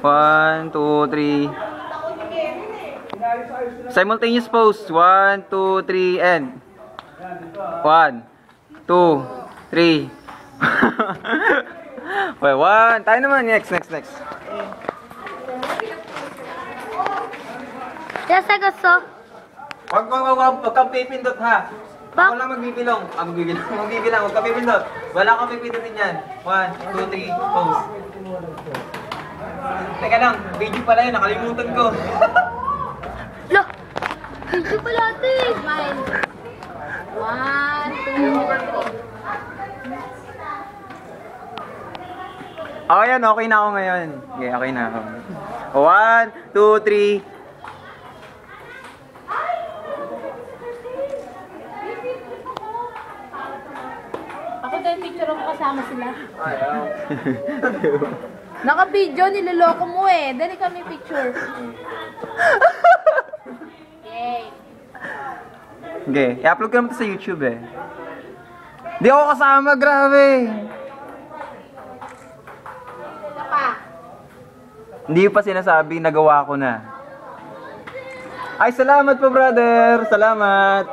1, 2, 3. Simultaneous pose. 1, 2, 3, and 1, 2, 3. Wait, 1. Tayo naman. Next. Yes, I gusto. Wag kang pipindot ha. Ako lang magbibilong. Magbibilang. Huwag kang pipindot. Wala kang pipindutin yan. 1, 2, 3, pose. Teka lang, video pala yun. Nakalimutan ko. Lo! Video pala ate. Smile. 1, 2, 3. Okay yan, okay na ako ngayon. Okay na ako. 1, 2, 3. Ako din picture ako kasama sila. Naka-video, niloloko mo eh. Dali kami picture. Yay. Okay, i-upload ko naman ito sa YouTube eh. Di ako kasama, grabe. Isa pa. Hindi pa sinasabi, nagawa ko na. Ay, salamat po, brother. Salamat.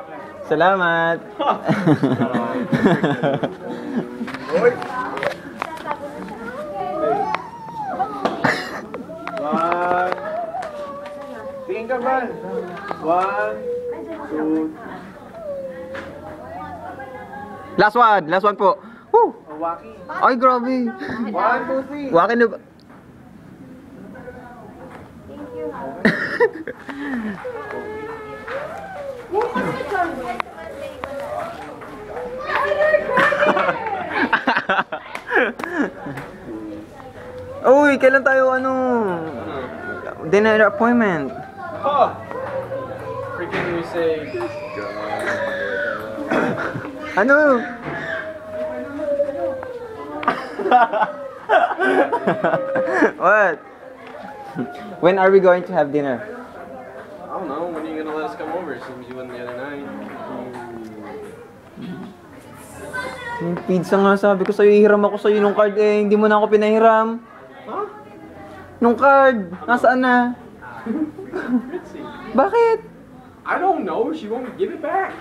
Tingin ka ba? 1, 2. Last one po. Woo! Waki. Ay, grabe. 1, 2, 3. Wakin na ba? Uy, kailan tayo dinner appointment? Oh! Freaking we say. Ano? What? When are we going to have dinner? I don't know. When are you gonna let us come over? Since you went the other night. Yung pizza nga, sabi ko sa'yo, ihiram ako sa'yo nung card eh. Hindi mo na ako pinahiram. Huh? Nung card, nasaan na? Bakit? I don't know. She won't give it back.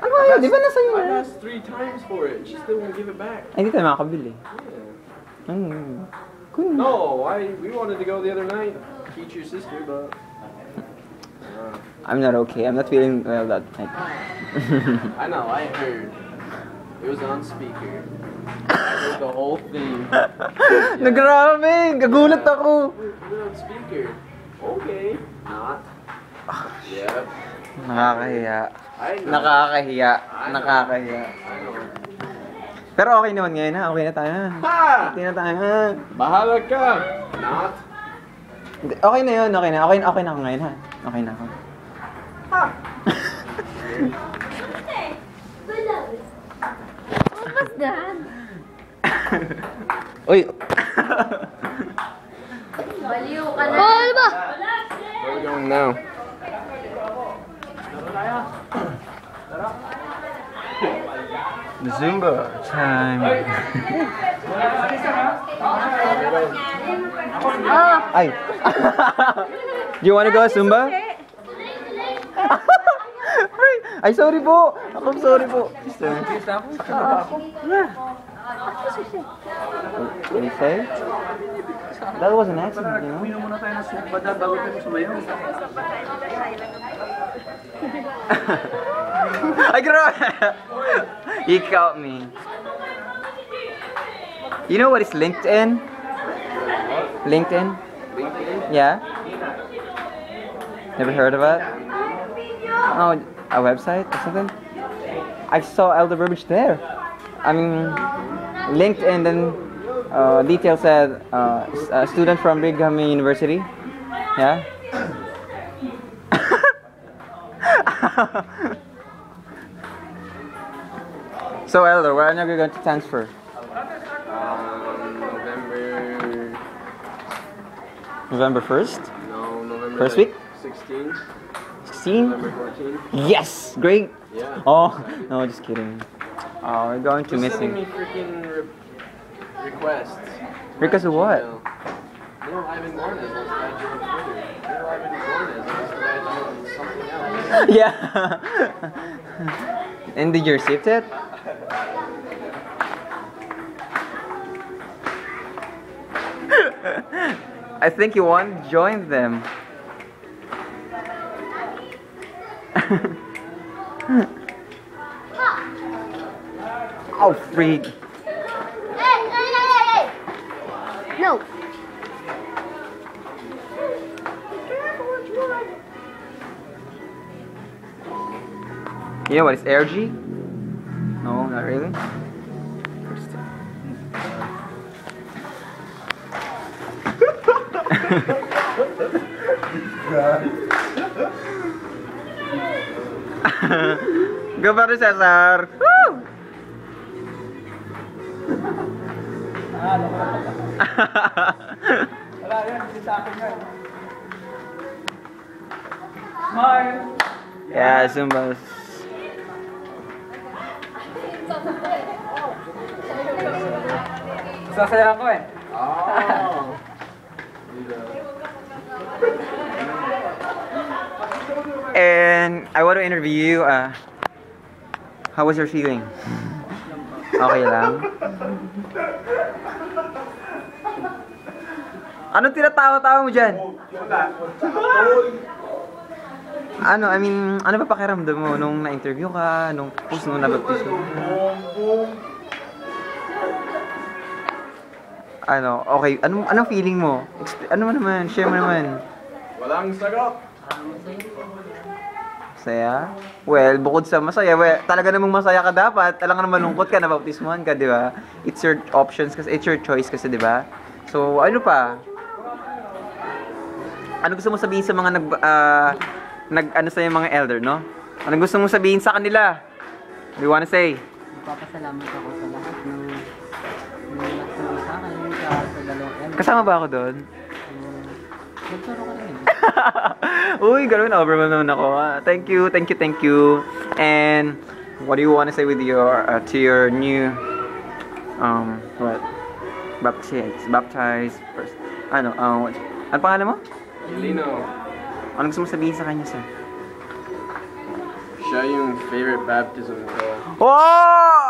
Ano ba yun? Di ba nasa yun? I asked 3 times for it. She still won't give it back. Ay, hindi tayo makakabili. Yeah. Cool. No, we wanted to go the other night. Teach your sister, but. I'm not okay. I'm not feeling well that night. I know. I heard. It was on speaker. I heard the whole thing. Nagrabe! Gagulat ako! Put it on speaker. Okay. Not. Yep. Nakakahiya. I know. Nakakahiya. I know. Pero okay naman ngayon ha. Okay na tayo. Ha! Okay na tayo. Bahala ka. Not. Okay na yun. Okay na. Okay na ako ngayon ha. Okay na ako. Ha! What was that? Uy! Baliw ka na. Oh, ano ba? Where are we going now? Zumba time. Oh. Ay! Do you wanna go Zumba? Ay, sorry po! Ako sorry po. Sister. What you say? That was an accident, you know? Uminom muna tayo ng Zumba dyan bago tayo sumayaw. Ay, grabe! You caught me. You know what is LinkedIn? LinkedIn? Yeah? Never heard of it? Oh, a website or something? I saw Elder Burbage there. I mean, LinkedIn, then details said a student from Brigham University. Yeah? So, Elder, where are you going to transfer? November 1st? No, November. First week? 16. 16? November 14. Yes! Great! Yeah. Oh, no, just kidding. Oh, we're going to Just miss sending him. me freaking requests. Because of what? Email. Neil Ivan Gornez wants to add you on Twitter. Neil Ivan Gornez wants to add you on something else. Yeah. And did you receive it? I think you want to join them. Oh, freak. Hey! No. You know what is AirG? No, not really. Go Brother Cesar! Woo! Wala yan, hindi sa akin yan. Smile! Yeah, Zumbas. Sasaya ako eh. Oh. And I want to interview you. How was your feeling? Okay lang? Anong tinatawa-tawa mo dyan? Ano, I mean, ano ba pakiramdam mo nung na-interview ka, nung post nung nabaptize mo? Ano, okay, anong feeling mo? Ano mo naman, share mo naman. Walang sagot. Masaya? Well, bukod sa masaya, well, talaga namang masaya ka dapat. Talagang malungkot ka, nabaptismuhan ka, di ba? It's your options kasi, it's your choice kasi, di ba? So, ano pa? Ano gusto mo sabihin sa mga ano sa mga elder, no? Ano gusto mong sabihin sa kanila? What do you wanna say? Magpapasalamat ako sa lahat ng nagturo sa akin sa dalawang M. Kasama ba ako doon? Nagturo ka rin. Uy, gano'n, overwhelmed naman ako. Thank you. And what do you wanna say with your to your new what? Baptized first. Ano pangalan mo? Lino, Ano gusto mo sabihin sa kanya, sir? siya yung favorite baptism ko. Oh!